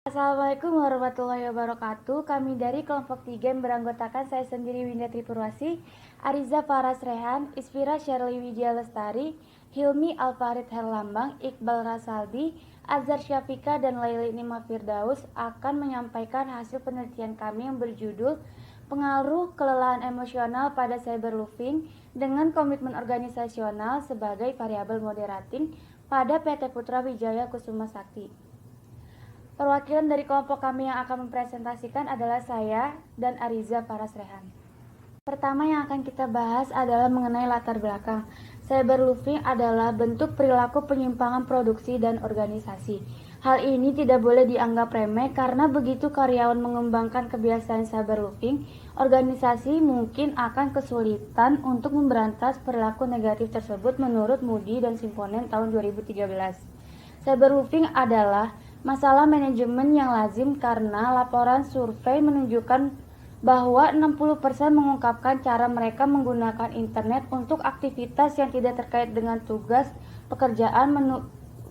Assalamualaikum warahmatullahi wabarakatuh. Kami dari kelompok 3 yang beranggotakan saya sendiri Winda Tripurwasi, Ariza Faras Rehan, Isfira Shirley Widya Lestari, Hilmi Alfarid Herlambang, Iqbal Rasaldi, Azhar Syafika, dan Laili Nima Firdaus akan menyampaikan hasil penelitian kami yang berjudul Pengaruh Kelelahan Emosional pada Cyberloafing dengan Komitmen Organisasional sebagai Variabel Moderating pada PT Putra Wijaya Kusuma Sakti. Perwakilan dari kelompok kami yang akan mempresentasikan adalah saya dan Ariza Faras Rehan. Pertama yang akan kita bahas adalah mengenai latar belakang. Cyberloafing adalah bentuk perilaku penyimpangan produksi dan organisasi. Hal ini tidak boleh dianggap remeh karena begitu karyawan mengembangkan kebiasaan cyberloafing, organisasi mungkin akan kesulitan untuk memberantas perilaku negatif tersebut menurut Moody dan Simponen tahun 2013. Cyberloafing adalah masalah manajemen yang lazim karena laporan survei menunjukkan bahwa 60% mengungkapkan cara mereka menggunakan internet untuk aktivitas yang tidak terkait dengan tugas pekerjaan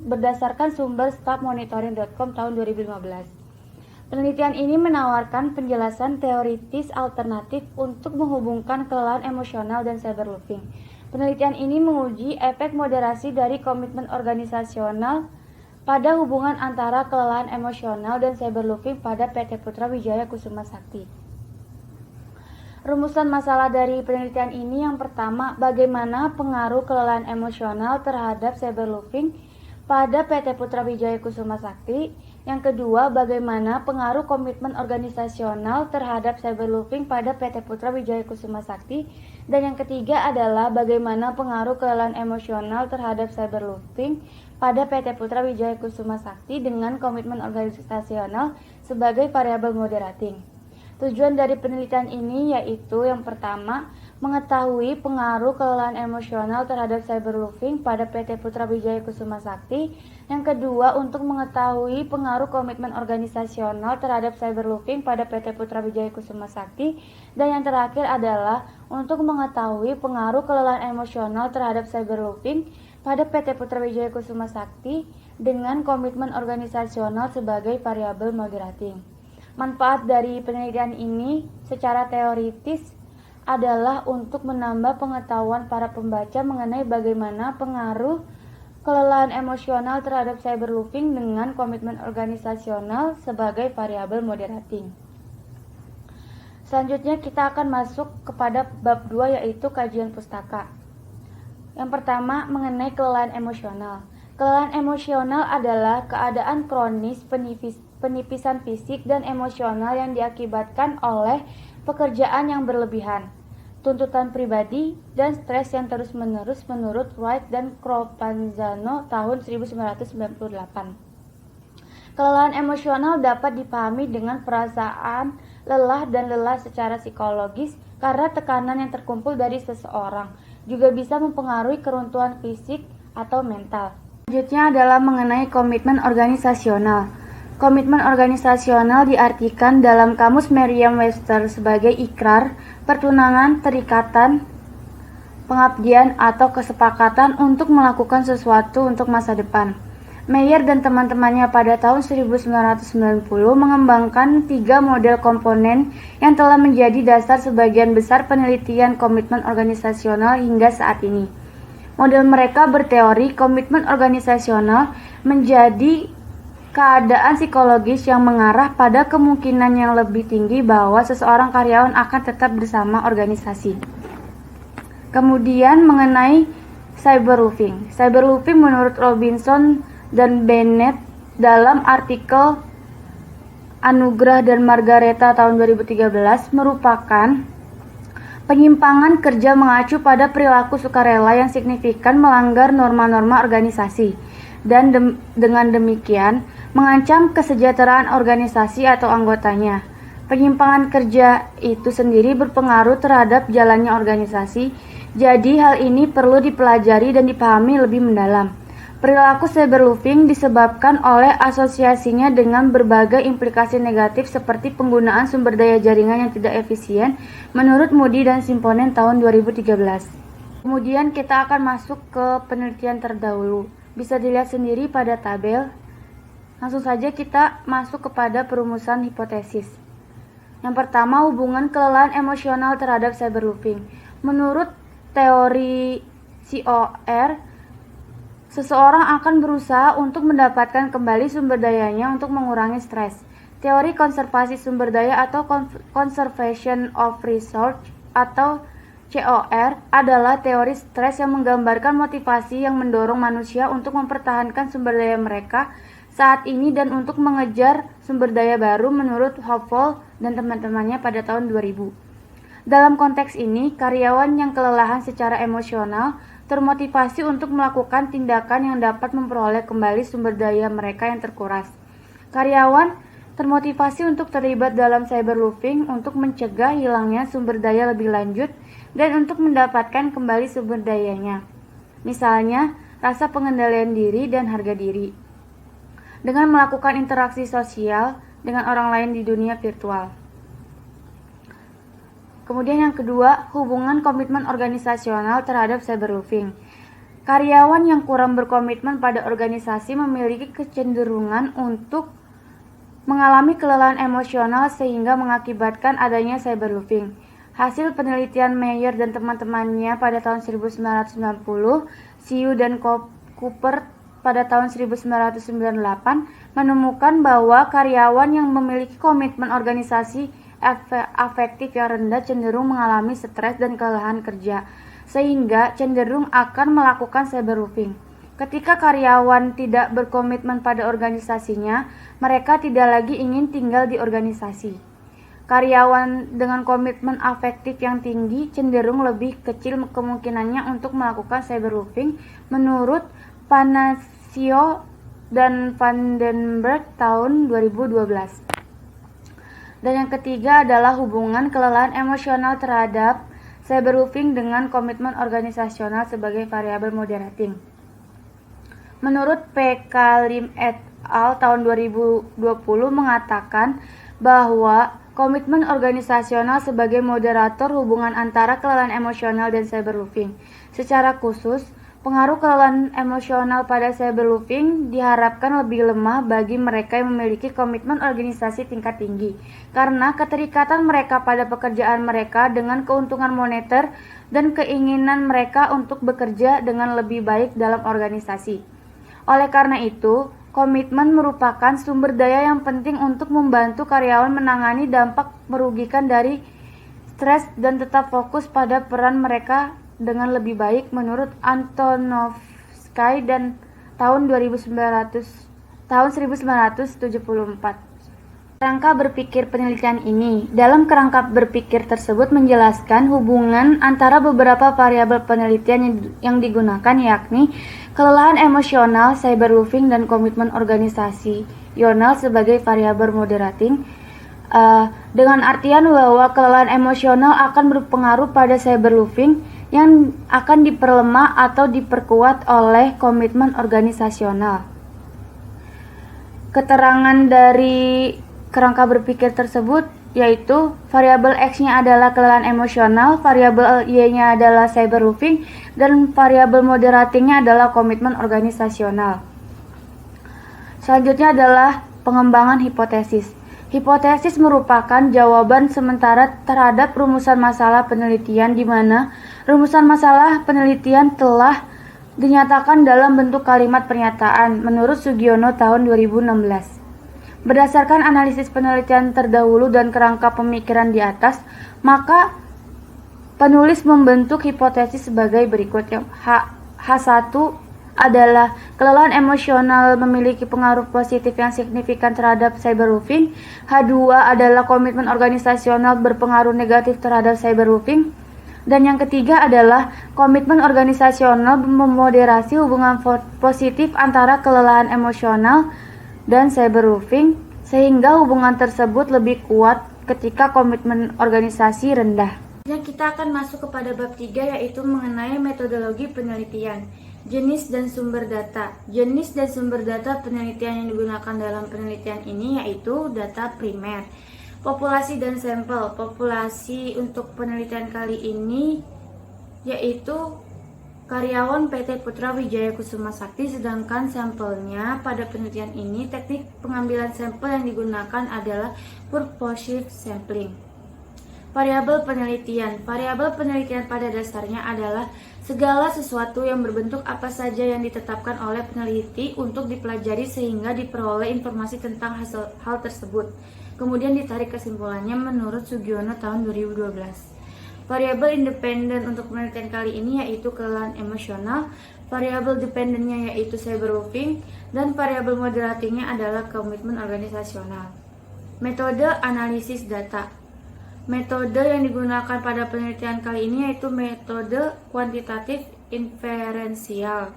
berdasarkan sumber staffmonitoring.com tahun 2015. Penelitian ini menawarkan penjelasan teoritis alternatif untuk menghubungkan kelelahan emosional dan cyberloafing. Penelitian ini menguji efek moderasi dari komitmen organisasional pada hubungan antara kelelahan emosional dan cyberloafing pada PT Putra Wijaya Kusuma Sakti. Rumusan masalah dari penelitian ini yang pertama, bagaimana pengaruh kelelahan emosional terhadap cyberloafing pada PT Putra Wijaya Kusuma Sakti. Yang kedua, bagaimana pengaruh komitmen organisasional terhadap cyberloafing pada PT Putra Wijaya Kusuma Sakti. Dan yang ketiga adalah bagaimana pengaruh kelelahan emosional terhadap cyberloafing pada PT Putra Wijaya Kusuma Sakti dengan komitmen organisasional sebagai variabel moderating. Tujuan dari penelitian ini yaitu yang pertama, mengetahui pengaruh kelelahan emosional terhadap cyberloafing pada PT Putra Wijaya Kusuma Sakti. Yang kedua, untuk mengetahui pengaruh komitmen organisasional terhadap cyberloafing pada PT Putra Wijaya Kusuma Sakti. Dan yang terakhir adalah untuk mengetahui pengaruh kelelahan emosional terhadap cyberloafing pada PT Putra Wijaya Kusuma Sakti dengan komitmen organisasional sebagai variabel moderating. Manfaat dari penelitian ini secara teoritis adalah untuk menambah pengetahuan para pembaca mengenai bagaimana pengaruh kelelahan emosional terhadap cyberloafing dengan komitmen organisasional sebagai variabel moderating. Selanjutnya kita akan masuk kepada bab 2 yaitu kajian pustaka. Yang pertama, mengenai kelelahan emosional. Kelelahan emosional adalah keadaan kronis penipisan fisik dan emosional yang diakibatkan oleh pekerjaan yang berlebihan, tuntutan pribadi, dan stres yang terus-menerus menurut Wright dan Cropanzano tahun 1998. Kelelahan emosional dapat dipahami dengan perasaan lelah dan lelah secara psikologis karena tekanan yang terkumpul dari seseorang. Juga bisa mempengaruhi keruntuhan fisik atau mental. Selanjutnya adalah mengenai komitmen organisasional. Komitmen organisasional diartikan dalam kamus Merriam-Webster sebagai ikrar, pertunangan, terikatan, pengabdian, atau kesepakatan untuk melakukan sesuatu untuk masa depan. Meyer dan teman-temannya pada tahun 1990 mengembangkan 3 model komponen yang telah menjadi dasar sebagian besar penelitian komitmen organisasional hingga saat ini. Model mereka berteori komitmen organisasional menjadi keadaan psikologis yang mengarah pada kemungkinan yang lebih tinggi bahwa seseorang karyawan akan tetap bersama organisasi. Kemudian mengenai cyberloafing. Cyberloafing menurut Robinson dan Bennett dalam artikel Anugrah dan Margareta tahun 2013 merupakan penyimpangan kerja mengacu pada perilaku sukarela yang signifikan melanggar norma-norma organisasi dan dengan demikian mengancam kesejahteraan organisasi atau anggotanya. Penyimpangan kerja itu sendiri berpengaruh terhadap jalannya organisasi, jadi hal ini perlu dipelajari dan dipahami lebih mendalam. Perilaku cyberloafing disebabkan oleh asosiasinya dengan berbagai implikasi negatif seperti penggunaan sumber daya jaringan yang tidak efisien menurut Moody dan Simponen tahun 2013. Kemudian kita akan masuk ke penelitian terdahulu. Bisa dilihat sendiri pada tabel. Langsung saja kita masuk kepada perumusan hipotesis. Yang pertama, hubungan kelelahan emosional terhadap cyberbullying. Menurut teori COR, seseorang akan berusaha untuk mendapatkan kembali sumber dayanya untuk mengurangi stres. Teori konservasi sumber daya atau Conservation of Resource atau COR adalah teori stres yang menggambarkan motivasi yang mendorong manusia untuk mempertahankan sumber daya mereka saat ini dan untuk mengejar sumber daya baru menurut Hopewell dan teman-temannya pada tahun 2000. Dalam konteks ini, karyawan yang kelelahan secara emosional termotivasi untuk melakukan tindakan yang dapat memperoleh kembali sumber daya mereka yang terkuras. Karyawan termotivasi untuk terlibat dalam cyberbullying untuk mencegah hilangnya sumber daya lebih lanjut dan untuk mendapatkan kembali sumber dayanya. Misalnya, rasa pengendalian diri dan harga diri dengan melakukan interaksi sosial dengan orang lain di dunia virtual. Kemudian yang kedua, hubungan komitmen organisasional terhadap cyberbullying. Karyawan yang kurang berkomitmen pada organisasi memiliki kecenderungan untuk mengalami kelelahan emosional sehingga mengakibatkan adanya cyberbullying. Hasil penelitian Meyer dan teman-temannya pada tahun 1990, Siu dan Cooper pada tahun 1998 menemukan bahwa karyawan yang memiliki komitmen organisasi afektif yang rendah cenderung mengalami stres dan kelelahan kerja, sehingga cenderung akan melakukan cyberbullying. Ketika karyawan tidak berkomitmen pada organisasinya, mereka tidak lagi ingin tinggal di organisasi. Karyawan dengan komitmen afektif yang tinggi cenderung lebih kecil kemungkinannya untuk melakukan cyberbullying menurut Panaccio dan Vandenberg tahun 2012. Dan yang ketiga adalah hubungan kelelahan emosional terhadap cyberbullying dengan komitmen organisasional sebagai variabel moderating. Menurut P. Lim et al. Tahun 2020 mengatakan bahwa komitmen organisasional sebagai moderator hubungan antara kelelahan emosional dan cyberbullying. Secara khusus, pengaruh kelelahan emosional pada cyberbullying diharapkan lebih lemah bagi mereka yang memiliki komitmen organisasi tingkat tinggi, karena keterikatan mereka pada pekerjaan mereka dengan keuntungan moneter dan keinginan mereka untuk bekerja dengan lebih baik dalam organisasi. Oleh karena itu, komitmen merupakan sumber daya yang penting untuk membantu karyawan menangani dampak merugikan dari stres dan tetap fokus pada peran mereka dengan lebih baik menurut Antonovsky dan tahun 1974. Kerangka berpikir penelitian ini. Dalam kerangka berpikir tersebut menjelaskan hubungan antara beberapa variabel penelitian yang digunakan, yakni kelelahan emosional, cyberbullying, dan komitmen organisasional sebagai variabel moderating. Dengan artian bahwa kelelahan emosional akan berpengaruh pada cyberbullying yang akan diperlemah atau diperkuat oleh komitmen organisasional. Keterangan dari kerangka berpikir tersebut yaitu variabel X-nya adalah kelelahan emosional, variabel Y-nya adalah cyberbullying, dan variabel moderatingnya adalah komitmen organisasional. Selanjutnya adalah pengembangan hipotesis. Hipotesis merupakan jawaban sementara terhadap rumusan masalah penelitian di mana rumusan masalah penelitian telah dinyatakan dalam bentuk kalimat pernyataan menurut Sugiono tahun 2016. Berdasarkan analisis penelitian terdahulu dan kerangka pemikiran di atas, maka penulis membentuk hipotesis sebagai berikut. H1 adalah kelelahan emosional memiliki pengaruh positif yang signifikan terhadap cyberbullying. H2 adalah komitmen organisasional berpengaruh negatif terhadap cyberbullying. Dan yang ketiga adalah komitmen organisasional memoderasi hubungan positif antara kelelahan emosional dan cyberbullying, sehingga hubungan tersebut lebih kuat ketika komitmen organisasi rendah. Kita akan masuk kepada bab 3, yaitu mengenai metodologi penelitian. Jenis dan sumber data. Jenis dan sumber data penelitian yang digunakan dalam penelitian ini yaitu data primer, populasi dan sampel. Populasi untuk penelitian kali ini yaitu karyawan PT Putra Wijaya Kusuma Sakti, sedangkan sampelnya pada penelitian ini teknik pengambilan sampel yang digunakan adalah purposive sampling. Variabel penelitian. Variabel penelitian pada dasarnya adalah segala sesuatu yang berbentuk apa saja yang ditetapkan oleh peneliti untuk dipelajari sehingga diperoleh informasi tentang hal tersebut. Kemudian ditarik kesimpulannya menurut Sugiono tahun 2012. Variabel independen untuk penelitian kali ini yaitu kelelahan emosional, variabel dependennya yaitu cyberwolfing, dan variabel moderatingnya adalah komitmen organisasional. Metode analisis data. Metode yang digunakan pada penelitian kali ini yaitu metode kuantitatif inferensial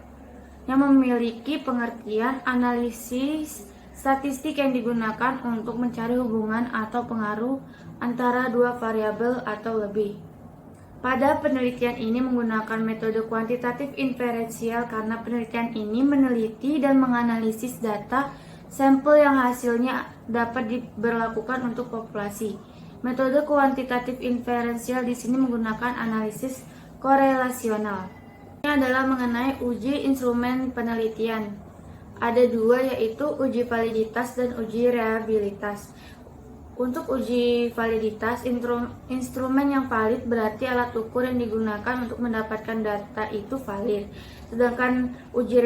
yang memiliki pengertian analisis statistik yang digunakan untuk mencari hubungan atau pengaruh antara dua variabel atau lebih. Pada penelitian ini menggunakan metode kuantitatif inferensial karena penelitian ini meneliti dan menganalisis data sampel yang hasilnya dapat diberlakukan untuk populasi. Metode kuantitatif inferensial di sini menggunakan analisis korelasional. Ini adalah mengenai uji instrumen penelitian. Ada dua, yaitu uji validitas dan uji reliabilitas. Untuk uji validitas, instrumen yang valid berarti alat ukur yang digunakan untuk mendapatkan data itu valid. Sedangkan uji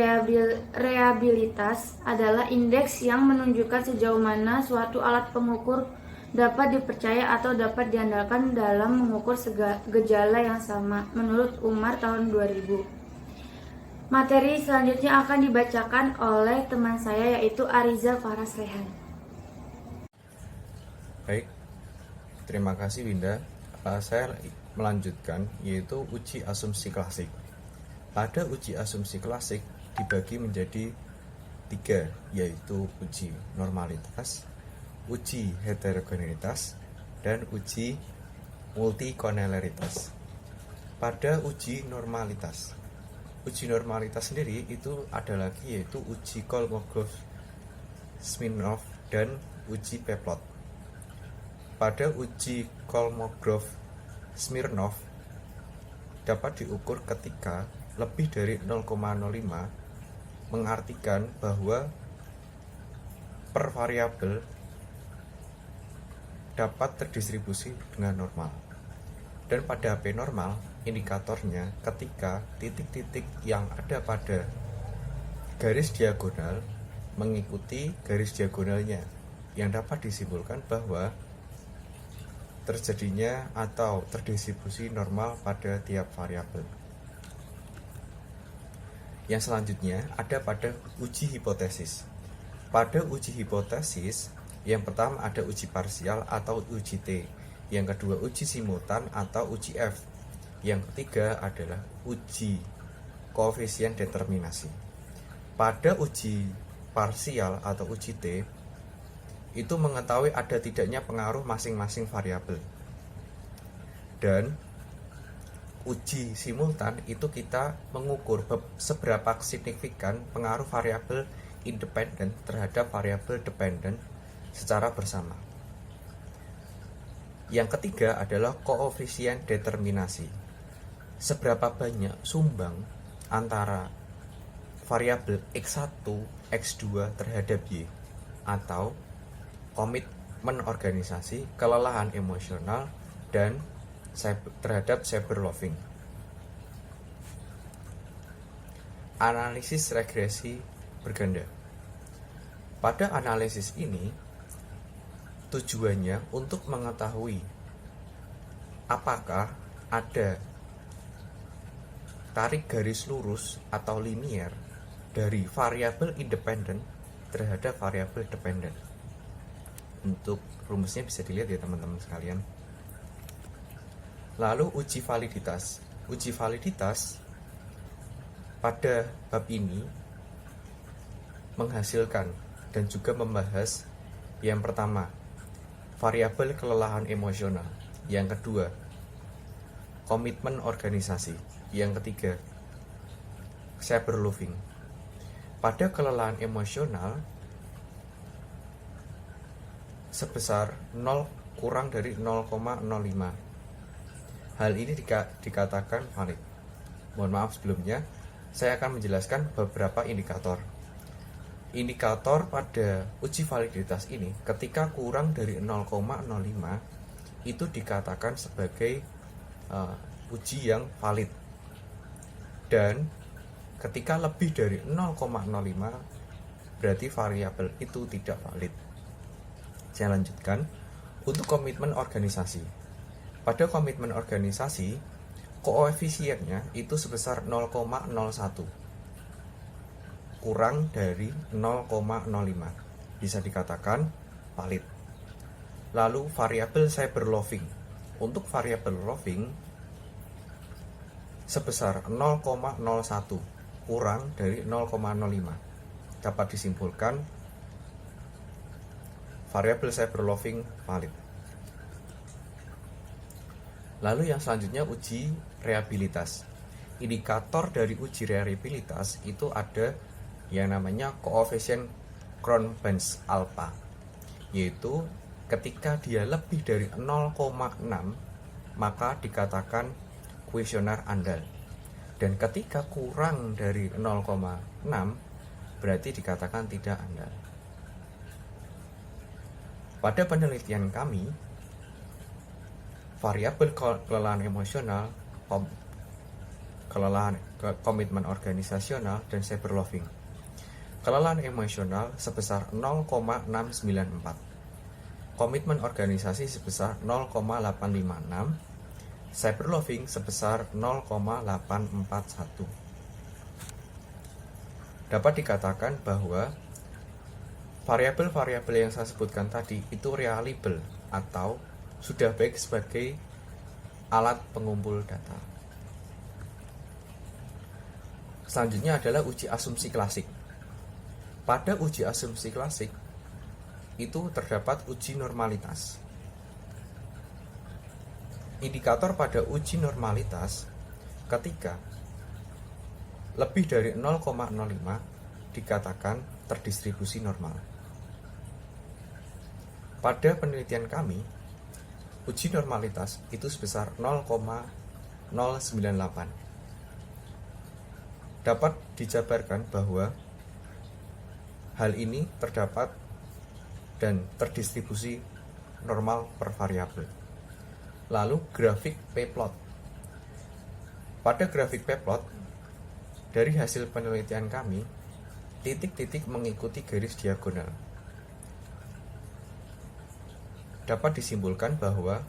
reliabilitas adalah indeks yang menunjukkan sejauh mana suatu alat pengukur dapat dipercaya atau dapat diandalkan dalam mengukur gejala yang sama, menurut Umar tahun 2000. Materi selanjutnya akan dibacakan oleh teman saya yaitu Ariza Faras Rehan. Baik, terima kasih Winda. Saya melanjutkan yaitu uji asumsi klasik. Pada uji asumsi klasik dibagi menjadi 3, yaitu uji normalitas, uji heterogenitas, dan uji multikonelaritas. Pada uji normalitas sendiri itu ada lagi yaitu uji Kolmogorov-Smirnov dan uji Peplot. Pada uji Kolmogorov-Smirnov dapat diukur ketika lebih dari 0,05 mengartikan bahwa per variabel dapat terdistribusi dengan normal. Dan pada P normal, indikatornya ketika titik-titik yang ada pada garis diagonal mengikuti garis diagonalnya, yang dapat disimpulkan bahwa terjadinya atau terdistribusi normal pada tiap variabel. Yang selanjutnya ada pada uji hipotesis. Pada uji hipotesis, yang pertama ada uji parsial atau uji T, yang kedua uji simultan atau uji F, yang ketiga adalah uji koefisien determinasi. Pada uji parsial atau uji T itu mengetahui ada tidaknya pengaruh masing-masing variabel. Dan uji simultan itu kita mengukur seberapa signifikan pengaruh variabel independen terhadap variabel dependen secara bersama. Yang ketiga adalah koefisien determinasi. Seberapa banyak sumbang antara variabel X1, X2 terhadap Y, atau komitmen organisasi, kelelahan emosional, dan terhadap cyberwolfing. Analisis regresi berganda. Pada analisis ini tujuannya untuk mengetahui apakah ada tarik garis lurus atau linier dari variabel independen terhadap variabel dependen. Untuk rumusnya bisa dilihat ya teman-teman sekalian. Lalu uji validitas. Uji validitas pada bab ini menghasilkan dan juga membahas yang pertama, variabel kelelahan emosional. Yang kedua, komitmen organisasi. Yang ketiga, cyberwolfing. Pada kelelahan emosional sebesar 0 kurang dari 0,05. Hal ini dikatakan valid. Mohon maaf sebelumnya, saya akan menjelaskan beberapa indikator. Indikator pada uji validitas ini ketika kurang dari 0,05 itu dikatakan sebagai uji yang valid. Dan ketika lebih dari 0,05 berarti variabel itu tidak valid. Saya lanjutkan. Untuk komitmen organisasi. Pada komitmen organisasi, koefisiennya itu sebesar 0,01. Kurang dari 0,05. Bisa dikatakan valid. Lalu variabel cyber loafing. Untuk variabel loafing sebesar 0,01 kurang dari 0,05. Dapat disimpulkan variabel cyber loafing valid. Lalu yang selanjutnya uji reliabilitas. Indikator dari uji reliabilitas itu ada yang namanya koefisien Cron-Benz alpha, yaitu ketika dia lebih dari 0,6 maka dikatakan kuesioner andal, dan ketika kurang dari 0,6 berarti dikatakan tidak andal. Pada penelitian kami, variabel kelelahan emosional, kelelahan komitmen organisasional, dan cyber loafing. Kelelahan emosional sebesar 0,694, komitmen organisasi sebesar 0,856, cyber loafing sebesar 0,841. Dapat dikatakan bahwa variabel-variabel yang saya sebutkan tadi itu reliable atau sudah baik sebagai alat pengumpul data. Selanjutnya adalah uji asumsi klasik. Pada uji asumsi klasik itu terdapat uji normalitas. Indikator pada uji normalitas ketika lebih dari 0,05 dikatakan terdistribusi normal. Pada penelitian kami, uji normalitas itu sebesar 0,098. Dapat dijabarkan bahwa hal ini terdapat dan terdistribusi normal per variabel. Lalu grafik p-plot. Pada grafik p-plot, dari hasil penelitian kami, titik-titik mengikuti garis diagonal. Dapat disimpulkan bahwa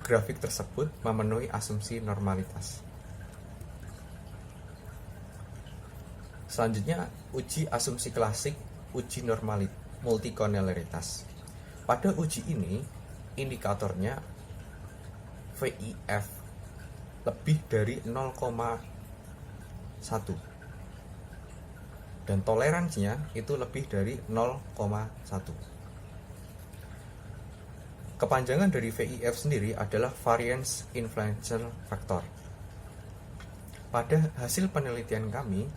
grafik tersebut memenuhi asumsi normalitas. Selanjutnya, uji asumsi klasik, uji multikonelaritas. Pada uji ini, indikatornya VIF lebih dari 0,1 dan toleransinya itu lebih dari 0,1. Kepanjangan dari VIF sendiri adalah Variance Influential Factor. Pada hasil penelitian kami,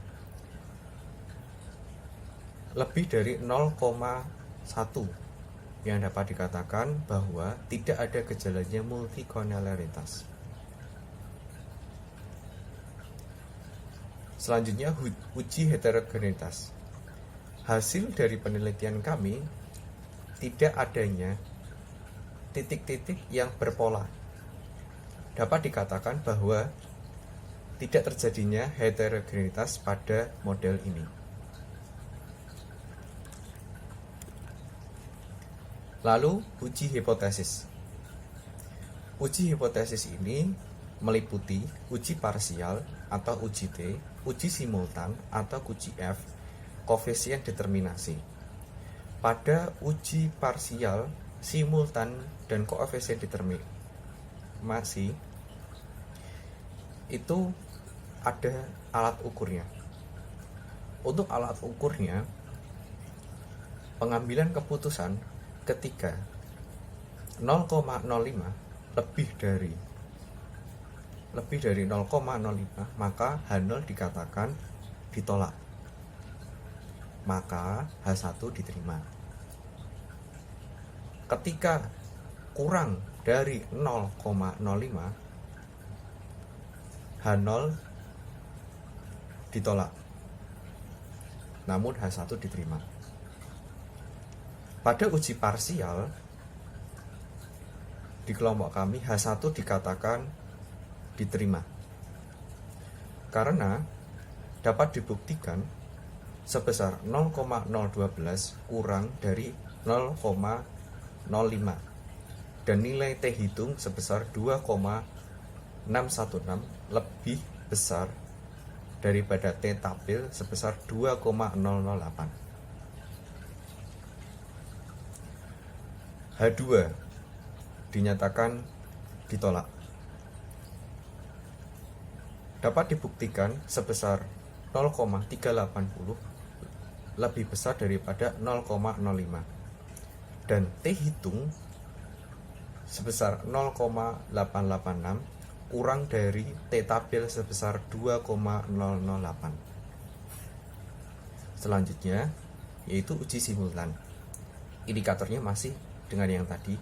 lebih dari 0,1 yang dapat dikatakan bahwa tidak ada gejalanya multikonelaritas. Selanjutnya uji heterogenitas. Hasil dari penelitian kami tidak adanya titik-titik yang berpola. Dapat dikatakan bahwa tidak terjadinya heterogenitas pada model ini. Lalu uji hipotesis. Uji hipotesis ini meliputi uji parsial atau uji T, uji simultan atau uji F, koefisien determinasi. Pada uji parsial, simultan, dan koefisien determinasi itu ada alat ukurnya. Untuk alat ukurnya, pengambilan keputusan ketika 0,05 lebih dari 0,05 maka H0 dikatakan ditolak, maka H1 diterima. Ketika kurang dari 0,05 H0 ditolak. Namun H1 diterima. Pada uji parsial di kelompok kami H1 dikatakan diterima. Karena dapat dibuktikan sebesar 0,012 kurang dari 0,05 dan nilai T hitung sebesar 2,616 lebih besar daripada T tabel sebesar 2,008. H2 dinyatakan ditolak. Dapat dibuktikan sebesar 0,380 lebih besar daripada 0,05 dan T hitung sebesar 0,886 kurang dari T tabel sebesar 2,008. Selanjutnya yaitu uji simultan. Indikatornya masih dengan yang tadi.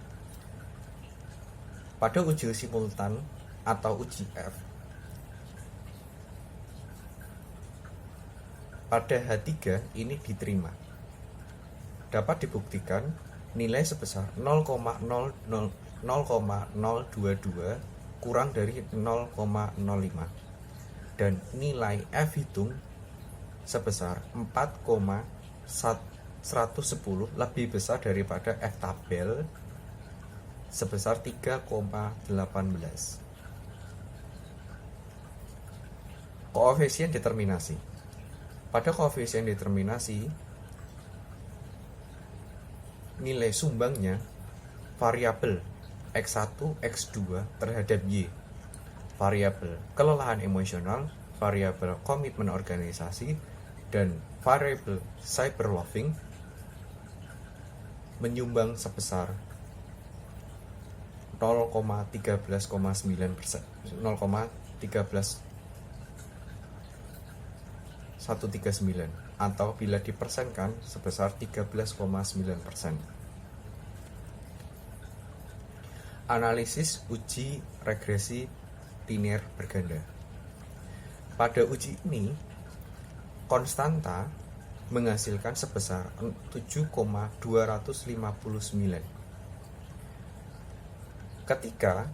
Pada uji simultan atau uji F, pada H3 ini diterima. Dapat dibuktikan nilai sebesar 0,022 kurang dari 0,05 dan nilai F hitung sebesar 4,110 lebih besar daripada F tabel sebesar 3,18. Koefisien determinasi. Pada koefisien determinasi, nilai sumbangnya variabel X1, X2 terhadap Y, variabel kelelahan emosional, variabel komitmen organisasi, dan variabel cyberloving menyumbang sebesar 0,13,9%, 0,139 atau bila dipersenkan sebesar 13,9%. Analisis uji regresi linear berganda. Pada uji ini, konstanta menghasilkan sebesar 7,259. Ketika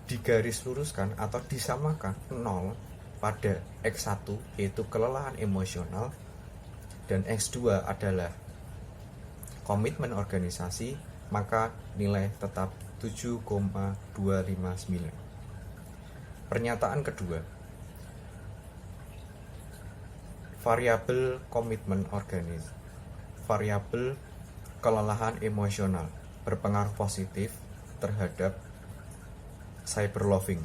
digaris luruskan atau disamakan 0 pada X1 yaitu kelelahan emosional dan X2 adalah komitmen organisasi, maka nilai tetap 7,259. Pernyataan kedua, variabel komitmen organisasi, variabel kelelahan emosional berpengaruh positif terhadap cyberloving.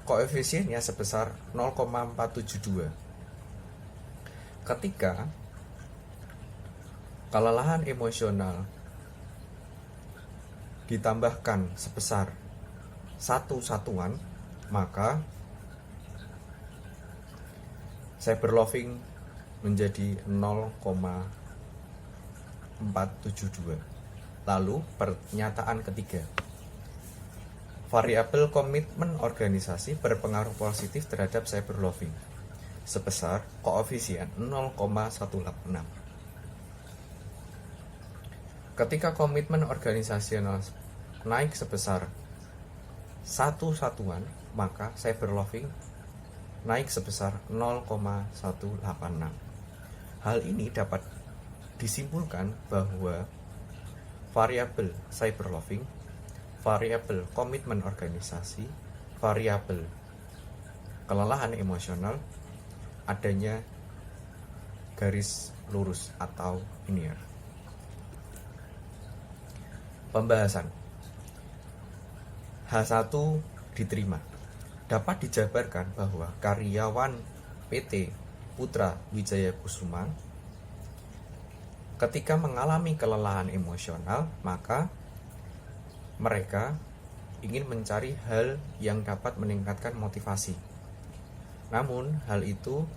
Koefisiennya sebesar 0,472. Ketika kelelahan emosional ditambahkan sebesar 1 satuan, maka cyberloving menjadi 0,472. Lalu pernyataan ketiga, variabel komitmen organisasi berpengaruh positif terhadap cyberloving sebesar koefisien 0,186. Ketika komitmen organisasional naik sebesar 1 satuan, maka cyberloving naik sebesar 0,186. Hal ini dapat disimpulkan bahwa variabel cyberloving, variabel komitmen organisasi, variabel kelelahan emosional, adanya garis lurus atau linear. Pembahasan. H1 diterima. Dapat dijabarkan bahwa karyawan PT Putra Wijaya Kusuma ketika mengalami kelelahan emosional, maka mereka ingin mencari hal yang dapat meningkatkan motivasi. Namun, hal itu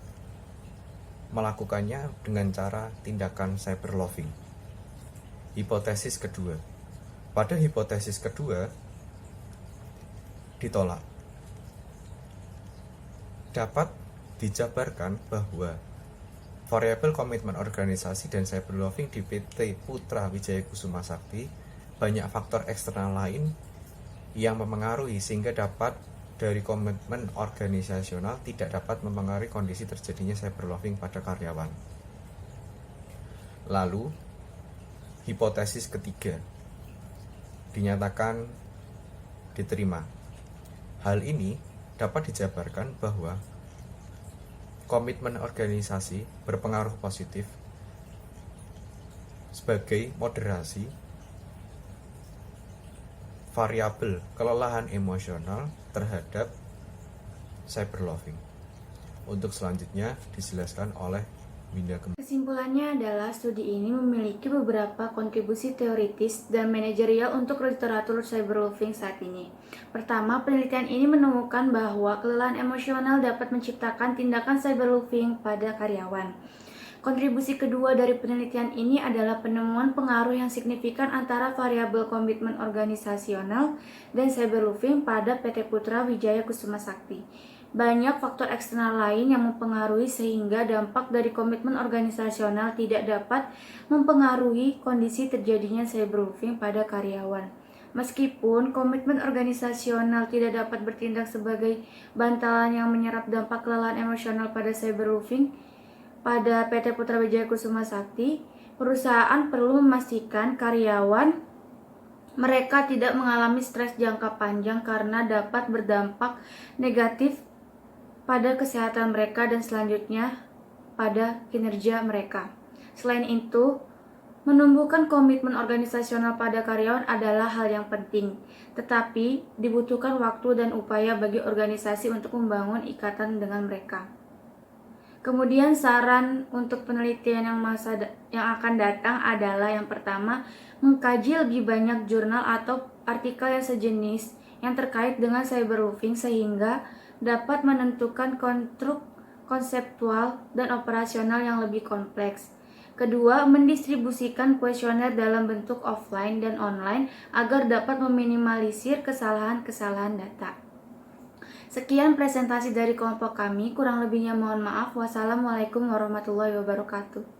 melakukannya dengan cara tindakan cyberloving. Hipotesis kedua. Pada hipotesis kedua, ditolak. dapat dijabarkan bahwa variabel komitmen organisasi dan cyberloving di PT Putra Wijaya Kusuma Sakti banyak faktor eksternal lain yang memengaruhi sehingga dapat dari komitmen organisasional tidak dapat memengaruhi kondisi terjadinya cyberloving pada karyawan. Lalu, hipotesis ketiga dinyatakan diterima. Hal ini dapat dijabarkan bahwa komitmen organisasi berpengaruh positif sebagai moderasi variabel kelelahan emosional terhadap cyberloving. Untuk selanjutnya dijelaskan oleh Winda. Kesimpulannya adalah studi ini memiliki beberapa kontribusi teoritis dan manajerial untuk literatur cyberloving saat ini. Pertama, penelitian ini menemukan bahwa kelelahan emosional dapat menciptakan tindakan cyberloving pada karyawan. Kontribusi kedua dari penelitian ini adalah penemuan pengaruh yang signifikan antara variabel komitmen organisasional dan cyberloving pada PT Putra Wijaya Kusuma Sakti. Banyak faktor eksternal lain yang mempengaruhi sehingga dampak dari komitmen organisasional tidak dapat mempengaruhi kondisi terjadinya cyberloving pada karyawan. Meskipun komitmen organisasional tidak dapat bertindak sebagai bantalan yang menyerap dampak kelelahan emosional pada cyberloving pada PT Putra Wijaya Kusuma Sakti, perusahaan perlu memastikan karyawan mereka tidak mengalami stres jangka panjang karena dapat berdampak negatif pada kesehatan mereka dan selanjutnya pada kinerja mereka. Selain itu, menumbuhkan komitmen organisasional pada karyawan adalah hal yang penting, tetapi dibutuhkan waktu dan upaya bagi organisasi untuk membangun ikatan dengan mereka. Kemudian saran untuk penelitian yang akan datang adalah yang pertama, mengkaji lebih banyak jurnal atau artikel yang sejenis yang terkait dengan cyberloving sehingga dapat menentukan konstruk konseptual dan operasional yang lebih kompleks. Kedua, mendistribusikan kuesioner dalam bentuk offline dan online agar dapat meminimalisir kesalahan-kesalahan data. Sekian presentasi dari kelompok kami, kurang lebihnya mohon maaf. Wassalamualaikum warahmatullahi wabarakatuh.